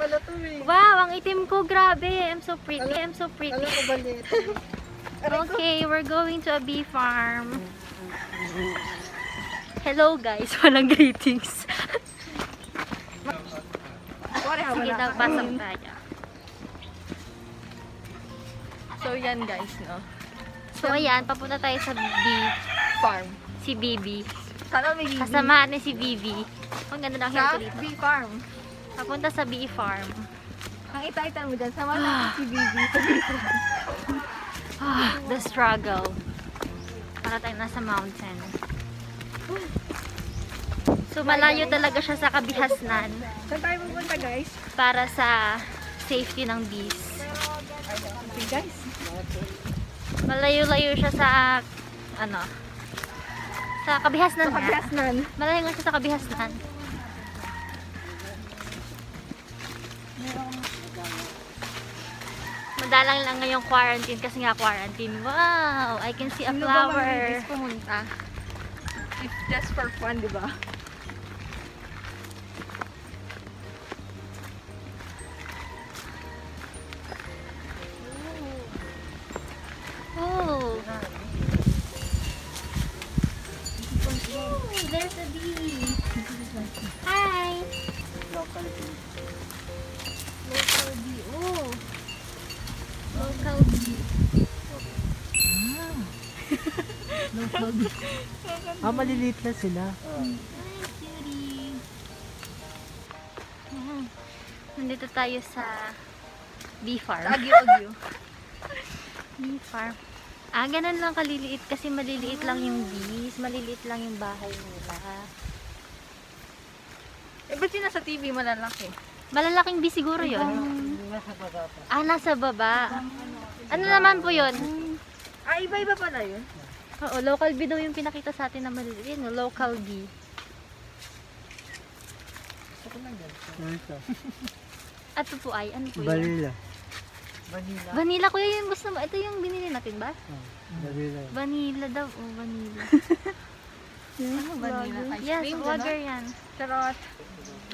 pala to eh. Wow, ang itim ko, grabe. I'm so pretty. I'm so pretty. Alam ko balit. Okay, we're going to a bee farm. Hello guys, walang greetings. Sige daw, pasok tayo. So yan guys, no? So ayan, papunta tayo sa bee Farm. si Bibi. Sana may bee. Kasamaan ni si Bibi. Ang ganda ng hair Sa ko dito. bee farm. Papunta sa bee farm. Ang ita-ita mo dyan, sama natin si Bibi sa bee farm. The struggle. Para tayo nasa mountain. So malayo talaga siya sa kabihasnan Saan tayo pupunta guys? para sa safety ng bees. Okay guys. Malayo-layo siya sa ano? Sa kabihasnan Sa nga. Kabihasnan. Malayo nga siya sa kabihasnan. Madalang lang ngayong quarantine kasi nga quarantine. Wow! I can see a Sino ba flower. mabilis pumunta? If just for fun, di ba? Oh! Oh, there's a bee. Hi! Local bee. Oh! Local bee. Local bee. Maliliit na sila. Hi, cutie. Nandito tayo sa bee farm. Sa Agyo-Agyo. Bee farm. Ganun lang kaliliit kasi maliliit lang yung bees. Maliliit lang yung bahay nila. Eh, ba't yun nasa TV malalaki? Malalaking bee siguro yun. Nasa baba pa. Nasa baba. Ano naman po yun? Iba-iba pala yun. Oo, local bee daw yung pinakita sa atin na maliliit. Yun, local bee. Ito. At ito po ay, ano po yun? Vanilla. Vanilla? Vanilla, kuya, yung gusto mo. Ito yung binili natin ba? Vanilla. Vanilla daw. Oh, vanilla. Vanilla ice Yes, cream, water gano'n? yan. Charot.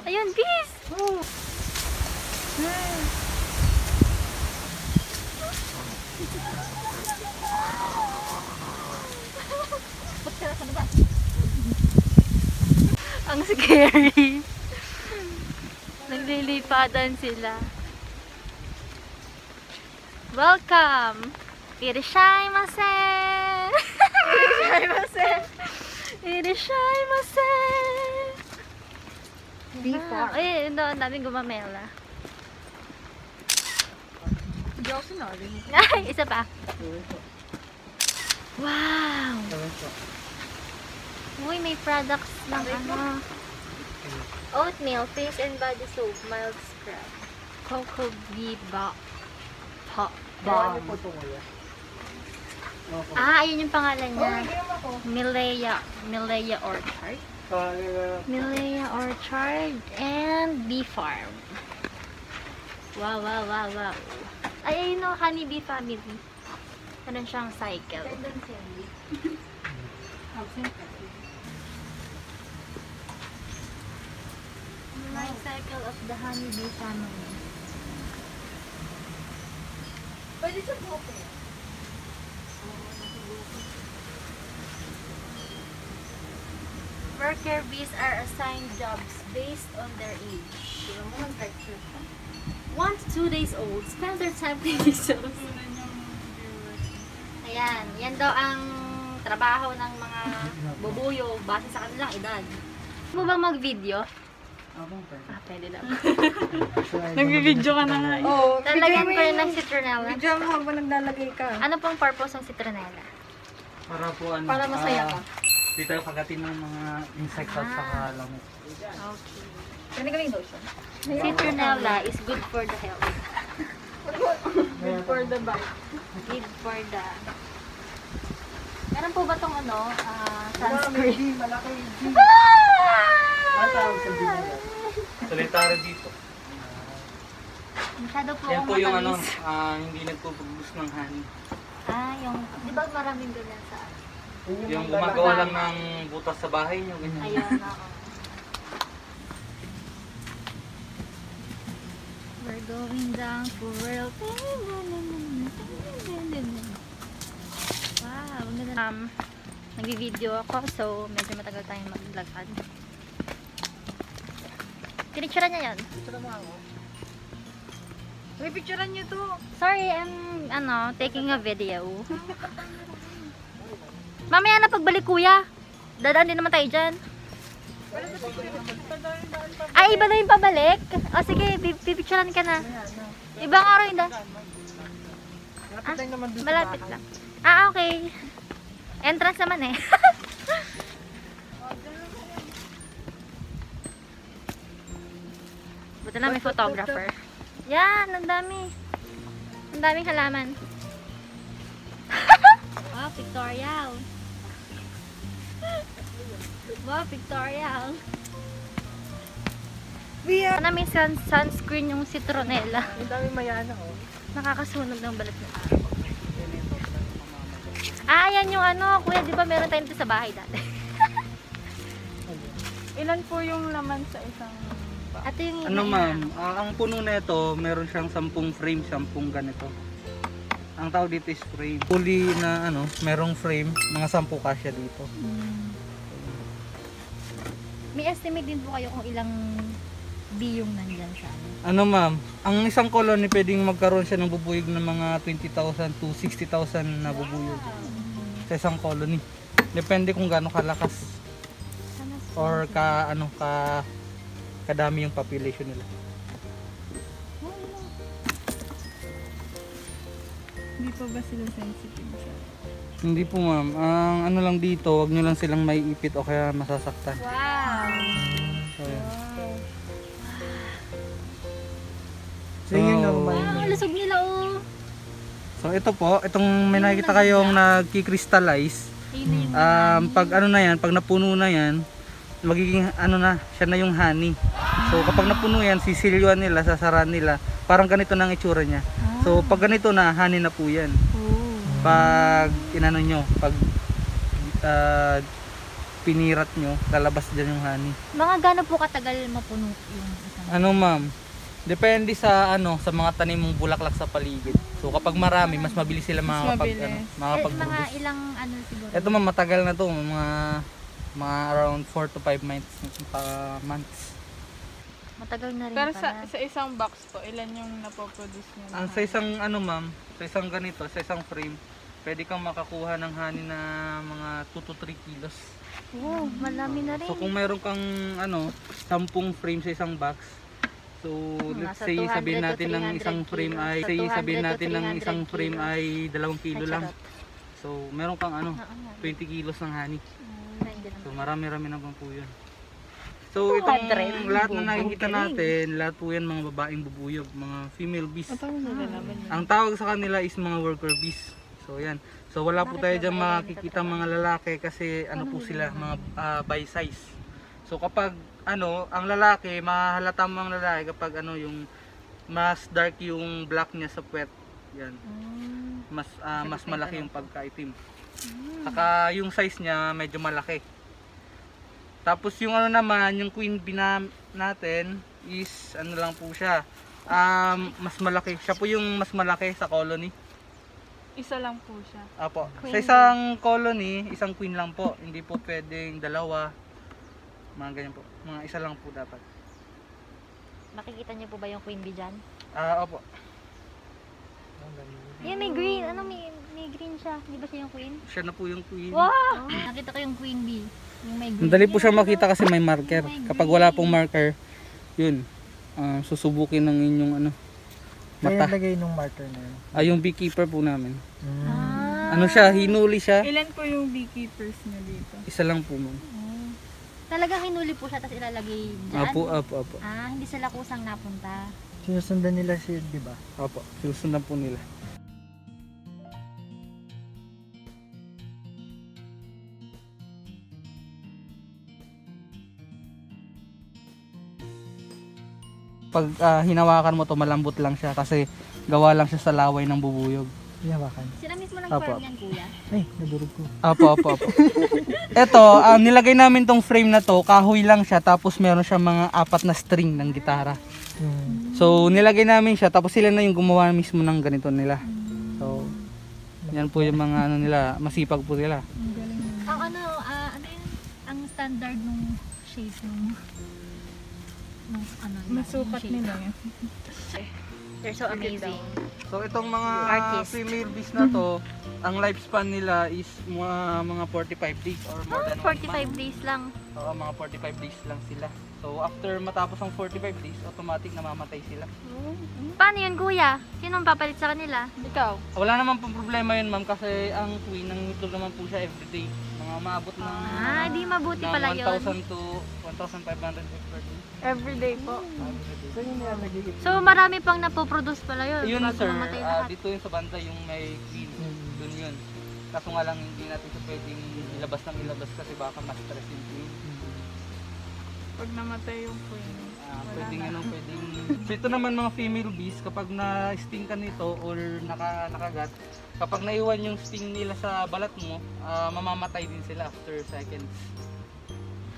Ayun, bees! Oh. Ba't ka nasa labas? Ang scary. Naglilipadan sila. Welcome! Irashaimase! Irashaimase! Irashaimase! Bee farm. Ay, ang daming gumamela. Hindi ako sinali. Ay, isa pa. Wow! Uy, may products ng ano. Oatmeal, face and body soap, mild scrub. Cocoa bee balm. Ayun yung pangalan niya. Milea Orchard. Milea Orchard and Bee Farm. Wow, wow, wow, wow. Ay, ayun o, Honey Bee Family. Meron siyang cycle. Life cycle of the Honey Bee Family. Pwede sa buhok eh. Worker bees are assigned jobs based on their age. 1 to 2 days old. Spend their time cleaning cells. Ayan. Yan daw ang trabaho ng mga bubuyo base sa kanilang edad. Gusto mo bang mag-video? Pwede lang. Nagbibidyo ka na nga. Oo. Lalagyan ko yun ng citronella. Video mo habang naglalagay ka. Ano pong purpose ng citronella? Para po ano. Para masaya ka. Dito tayo kagatin ng mga insect at saka lamok. Okay. Kani kami lotion. Citronella is good for the health. Good for the bite. Good for the... Meron po ba tong ano, sunscreen? Malaki. Ang tawag sa binala. Solitary dito. Masyado po Yan akong po yung ano, matamis. hindi nagpupugos ng honey. Yung... Di ba maraming ganyan sa... Yung gumagawa lang ng butas sa bahay nyo, ganyan. Ayun, ako. going down for real. Wow, ang ganda. Nag-video ako, so medyo matagal tayong maglakad. Pinicturean niya yan. Picture mo ako. May picturean niyo to. Sorry, I'm taking a video. Mamaya na pagbalik kuya. Dadaan din naman tayo dyan. Ay, iba na yung pabalik? O sige, pipicturean ka na. Ibang araw yun Malapit lang naman dun sa malapit bahay. lang. Okay. Entrance naman eh. Buti na may photographer. Yan, ang dami. Ang daming halaman. Wow, pictorial. Wow, pictorial. Sana may sunscreen yung citronella. Ang dami mayana oh. Nakakasunog ng balat ng araw. Yan yung kuya, di ba meron tayo dito sa bahay dati? Ilan po yung laman sa isang Ito yung Ano ma'am, ang puno na ito, meron siyang 10 frame, 10 ganito. Ang tawag dito is frame. Fully na merong frame, mga 10 kasya dito. May estimate din po kayo kung ilang biyong nandyan sa Ano ma'am, ang isang colony pwedeng magkaroon siya ng bubuyog ng mga 20,000 to 60,000 na bubuyog sa isang colony. Depende kung gaano kalakas or kadami yung population nila. Hindi pa ba sila sensitive siya? Hindi po ma'am, ang ano lang dito, wag nyo lang silang maiipit o kaya masasaktan. Wow! So, yan. So, yun yung normal. Wow, lusog nila oh! So ito po, itong may nakikita kayong nagki-crystallize. Ayun na yung Pag pag napuno na yan, magiging siya na yung honey. So kapag napuno yan, sisilyuan nila, sasaraan nila. Parang ganito na ang itsura niya. So pag ganito na, honey na po yan. Pag pinirat nyo, lalabas dyan yung honey. Mga gaano po katagal mapuno yung isang Ma'am? Depende sa sa mga tanim mong bulaklak sa paligid. So kapag marami, mas mabilis sila mabilis. mga makapag-produce. ilang siguro? Ito ma'am, matagal na to, mga around 4 to 5 months. Matagal na rin Pero pala. sa isang box po, ilan yung napoproduce niya? Ang sa isang ma'am, sa isang ganito, sa isang frame, pwede kang makakuha ng honey na mga 2 to 3 kilos. Oh, malami na rin. So kung meron kang 10 frame sa isang box, so let's Nasa say 200 sabihin to natin ng 300 isang frame kilos. ay Sa 200 to ng isang 300 frame kilos. ay 2 kilo Ay, lang. charot. So meron kang Oo, 20 kilos ng honey. hindi So naman. marami-rami naman po 'yun. So itong 200. lahat na nakikita natin, lahat po yan mga babaeng bubuyog, mga female bees. Ang tawag sa kanila is mga worker bees. So yan. So wala po tayo dyan makikita mga lalaki kasi po sila, mga by size. So kapag ang lalaki, mahalata mo ang lalaki kapag yung mas dark yung black niya sa puwet. Yan. Mas malaki yung pagkaitim. Saka yung size niya medyo malaki. Tapos yung naman, yung queen bee natin is lang po siya. Mas malaki. Siya po yung mas malaki sa colony. Isa lang po siya. Apo. Sa isang colony, isang queen lang po. Hindi po pwedeng dalawa. Mga ganyan po. Mga isa lang po dapat. Makikita niyo po ba yung queen bee dyan? Opo. Yan, may green. May green siya. Di ba siya yung queen? Siya na po yung queen. Wow! Nakita ko yung queen bee. Yung may green. Madali po siya makita kasi may marker. Kapag wala pong marker, yun. Susubukin ng inyong mata. Kaya lagay nung marker na yun. Yung beekeeper po namin. Siya? Hinuli siya. Ilan po yung beekeepers niya dito? Isa lang po ma'am. Talagang hinuli po siya tapos ilalagay dyan? Apo. Hindi sila kusang napunta. Sinusundan nila siya, di ba? Opo, sinusundan po nila. Pag hinawakan mo to, malambot lang siya kasi gawa lang siya sa laway ng bubuyog. Hinawakan. Sila mismo Apo. nag-farm yan, kuya? Ay, nadurog ko. Apo. Ito, nilagay namin tong frame na to, kahoy lang siya tapos meron siya mga 4 na string ng gitara. So nilagay namin siya, tapos sila na yung gumawa mismo ng ganito nila. So yan po yung mga ano nila, masipag po sila. Ang ano yun? Ang standard nung shape nung ano Masukat shape. nila yun. They're so amazing. So itong mga Artist. female bees na to, ang lifespan nila is mga 45 days or more than 1 month. 45 days lang. Oo, mga 45 days lang sila. So after matapos ang 45 days, automatic namamatay sila. Paano yun, kuya? Sino ang papalit sa kanila? Ikaw? Wala naman pong problema yun, ma'am, kasi ang queen, nangitlog naman po siya everyday. Mga maabot ng Di mabuti ng pala yun. 1,000 to 1,500 eggs per day. Everyday po. So marami pang napoproduce pala yun. Yun bago sir, mamatay lahat. dito yun sa banda yung may queen, dun yun. Kaso nga lang hindi natin siya pwedeng ilabas kasi baka ma-stress yung queen. Pag namatay yung queen. Pwedeng ano, pwedeng... So ito naman mga female bees, kapag na-sting ka nito or nakagat, kapag naiwan yung sting nila sa balat mo, mamamatay din sila after seconds.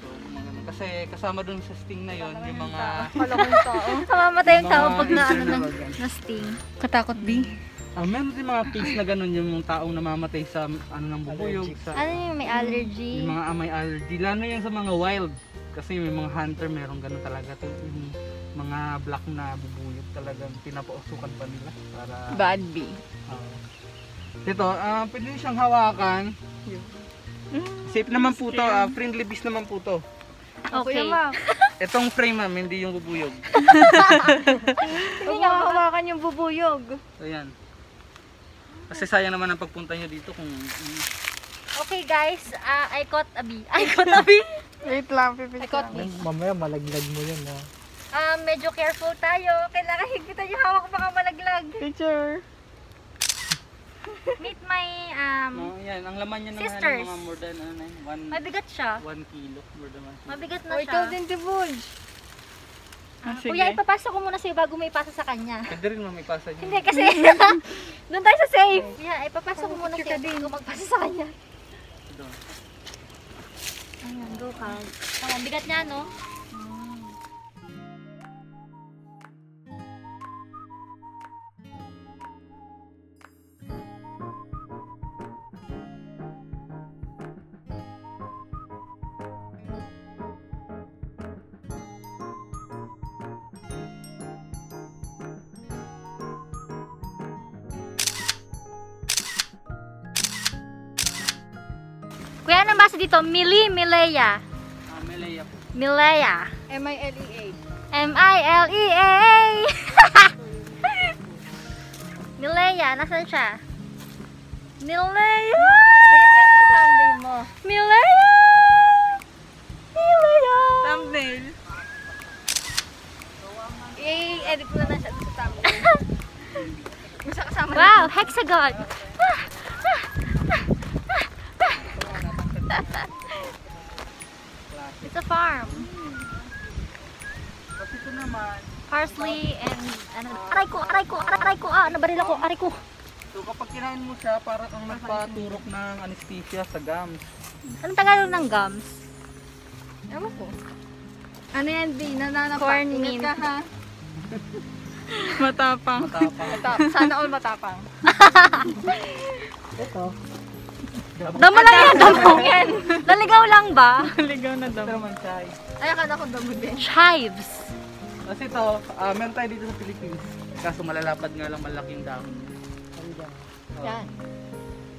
So, mga ganun. Kasi kasama dun sa sting na yon yung mga... Kalakong tao. Mamamatay yung tao mga pag na, ano, internal na, organ. na sting. Katakot di. Meron din mga case na ganun yung taong namamatay sa ano ng bubuyog, sa Ano yung may allergy? yung mga may allergy. Lalo yan sa mga wild. Kasi may mga hunter, meron ganun talaga. Yung mga black na bubuyog talagang pinapausukan pa nila para... Bad bee. Ito, pwede siyang hawakan. Safe naman po to, friendly bees naman po to. Okay. Itong frame ma'am, hindi yung bubuyog. Hindi nga hawakan yung bubuyog. So yan. Kasi sayang naman ang pagpunta nyo dito kung... Okay guys, I caught a bee. I caught a bee? Wait lang, pipicture. Mamaya malaglag mo yun ha. Medyo careful tayo. Kailangan higpitan yung hawak baka malaglag. Picture. Meet my No, yan, ang laman niya naman sisters. mga more than mabigat siya. 1 kilo. More than 1 kilo. Mabigat na O, siya. ikaw din, Tibulj. Sige. Kuya, ipapasok ko muna sa'yo bago may ipasa sa kanya. Pwede rin mamipasa niyo. Hindi kasi doon tayo sa safe. Yeah, ipapasok ko muna sa'yo bago magpasa sa kanya. Doon. Ayan, go ka. Tama, bigat niya, no? Kuya, anong basa dito? Milea. Melea po. Milea. M-I-L-E-A. M-I-L-E-A. Milea, nasan siya? Milea. Yan yung thumbnail mo. Milea. Milea. Thumbnail. I-edit mo na lang siya sa thumbnail. Gusto kasama na. Wow, hexagon. It's a farm. Kasi ito naman, Parsley and ano, aray ko, nabaril ako, aray ko. so kapag kinain mo siya, para kang nagpaturok ng anesthesia sa gums. Anong Tagalog ng gums? Ewan ko. Ano yan, Di? Nananapa. Corn Ingat mint. ka, ha? Matapang. Matapang. Sana all matapang. Ito. Damo lang yan, damo yan. Naligaw lang ba? Ligaw na Ito naman siya. Ay, akala ko damo din. Chives. Kasi ito, meron tayo dito sa Philippines. Kaso malalapad nga lang malaking dahon. Yan.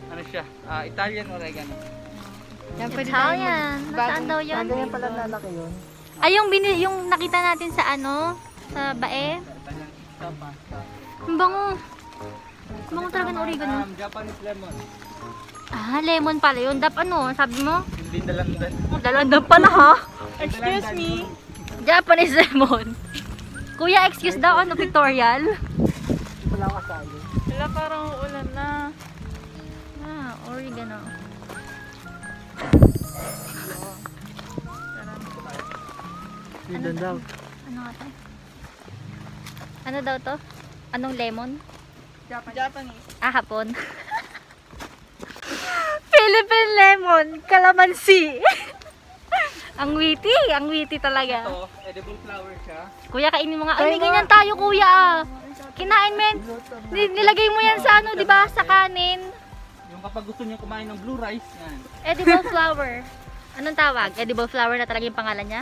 Ano siya? Italian oregano. Yan, pwede Italian. Nasaan daw yun? Ganyan pala lalaki yun. Ay, yung nakita natin sa ano? Sa bae? Italian tapa. Ang bango. Ang bango talaga ng oregano. Japanese lemon. Lemon pala yun. Ano? Sabi mo? Hindi dalandan. Dalandan pala ha? Excuse me. Japanese lemon. Kuya, excuse daw. Ano, pictorial? Wala kasali. Wala, parang uulan na. Oregano. Yun daw. Ano nga to? Ano daw to? Anong lemon? Japanese. Hapon. Philippine lemon. Calamansi. Ang witty talaga. Ito, edible flower siya. Kuya, kainin mo nga. Ay, may ganyan tayo, kuya. Ah. Kinain, men. Nilagay mo yan sa ano, di ba? Sa kanin. Yung kapag gusto niyo kumain ng blue rice, yan. Edible flower. Anong tawag? Edible flower na talaga yung pangalan niya?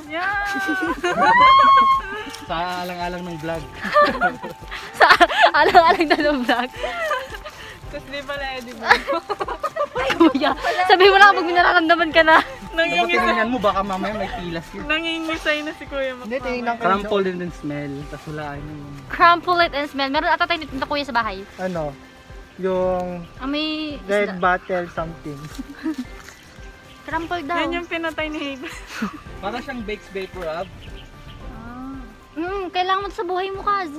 Sa alang-alang ng vlog. Sa alang-alang na ng vlog. Tapos di pala edible. Ay, kuya. Sabihin mo na kapag may nararamdaman ka na. Dapat tinignan mo, baka mamaya may pilas yun. Nangingisay na si Kuya Mac. Hindi, tingnan ko. Crumple and then smell. Tapos wala yung... Crumple it and smell. Meron ata tayo nito kuya sa bahay. Ano? Yung May red bottle something. crumple daw. Yan yung pinatay ni Haven. Para siyang baked vapor rub. Kailangan mo sa buhay mo, Kaz.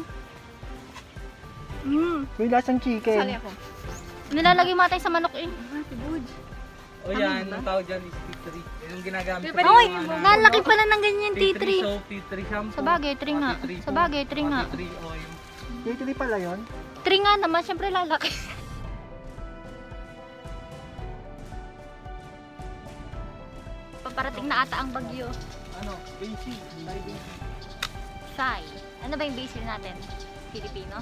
May lasang chicken. Sali ako. Nilalagay mo tayo sa manok eh. O yan, ang tawag dyan is tea tree. Yan yung ginagamit sa Ay, mga ano, nalaki pala ng ganyan tea tea tree tree. soap, tea tree shampoo. Sa bagay, tree nga. tea tree Sa bagay, tree nga. tea tree oil. Italy pala yun? Tree nga naman, syempre lalaki. Paparating na ata ang bagyo. Ano? Basic. Sai. Ano ba yung basil natin? Filipino?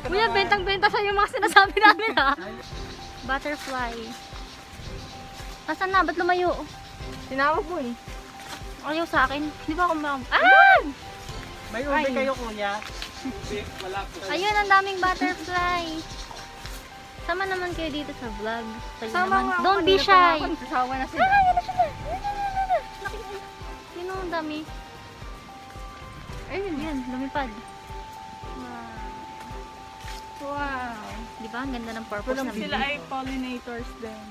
Kuya, bentang-benta sa yung mga sinasabi namin ha. Butterfly. Nasaan na? Ba't lumayo? Tinawag mo eh. Ayaw sa akin. Di ba ako Ah! May ube kayo, kuya. Wala po. Ayun, ang daming butterfly. Sama naman kayo dito sa vlog. Tayo naman. Don't be shy. Sasawa na sila. Ah, yan na siya. Sino ang dami? Ayun, yan. Lumipad. Wow. Di ba? Ang ganda ng purpose ng Sila ay pollinators din.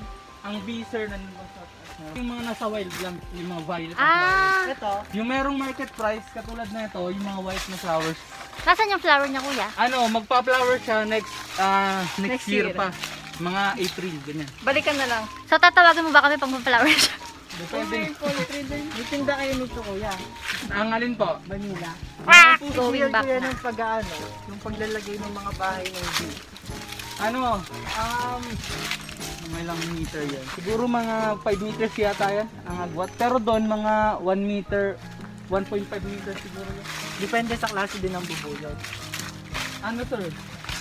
Ang bee sir nandun ba sa yung mga nasa wild lang, yung mga violet. Ah! Ito. Yung merong market price katulad na ito, yung mga white na flowers. Nasaan yung flower niya, kuya? Ano, magpa-flower siya next Next year year. pa. Mga April, ganyan. Balikan na lang. So, tatawagin mo ba kami pag mag-flower siya? Depende. May tinda kayo nito, kuya. Ang alin po? Manila. Going back Kuya na. ng pag-ano, yung paglalagay ng mga bahay ng bee. Ano? May lang meter yan. Siguro mga 5 meters yata yan, ang agwat. Pero doon mga 1 meter, 1.5 meters siguro yan. Depende sa klase din ng bubuyog. Ano sir?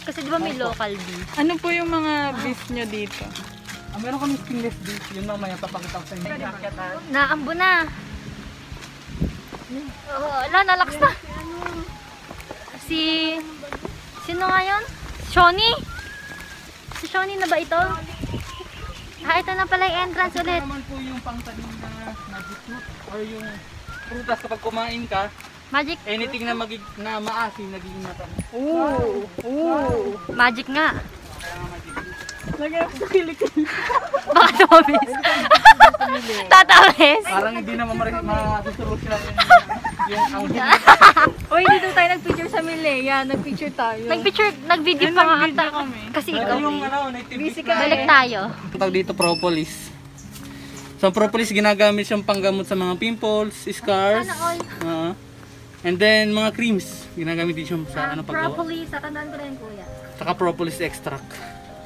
Kasi di ba may local bee? Ano po yung mga beef nyo dito? Meron kami stainless beef, yun mamaya papakita ko sa inyo. Naambo na. Oh, wala, nalakas na. Sino nga yun? Shoni? Si Shoni na ba ito? Ah, ito na pala yung entrance Ito ulit. naman po yung pangtanim na magic fruit or yung prutas kapag kumain ka, Magic. anything na maasim, nagiging matamis. Magic nga. Lagyan ko sa kilikili. Baka tumamis. Tatamis. Parang hindi na masusunod sila yung ang Uy, dito tayo nag-picture sa Milea. Nag-picture tayo. Nag-video pa nga ata. kami. Kasi Ito ikaw. yung ano, native Busy beef ka. na- Balik tayo. Ang tawag dito propolis. So ang propolis ginagamit siyang panggamot sa mga pimples, scars. Sana all. And then mga creams, ginagamit din siya sa ano paggawa. Propolis. Tatandaan ko na yun, kuya. Saka propolis extract.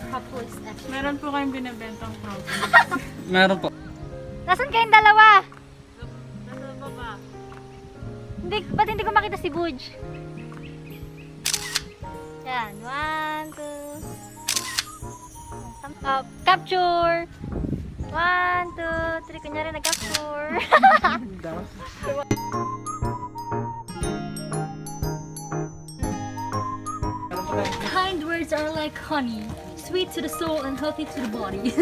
Propolis. Meron po kayong binibentang product. Meron po. Nasaan kayong dalawa? Nasa baba. Ba't hindi ko makita si Budge? Yan. 1, 2. Capture! 1, 2, 3. Kunyari nag-capture. Kind words are like honey, sweet to the soul and healthy to the body.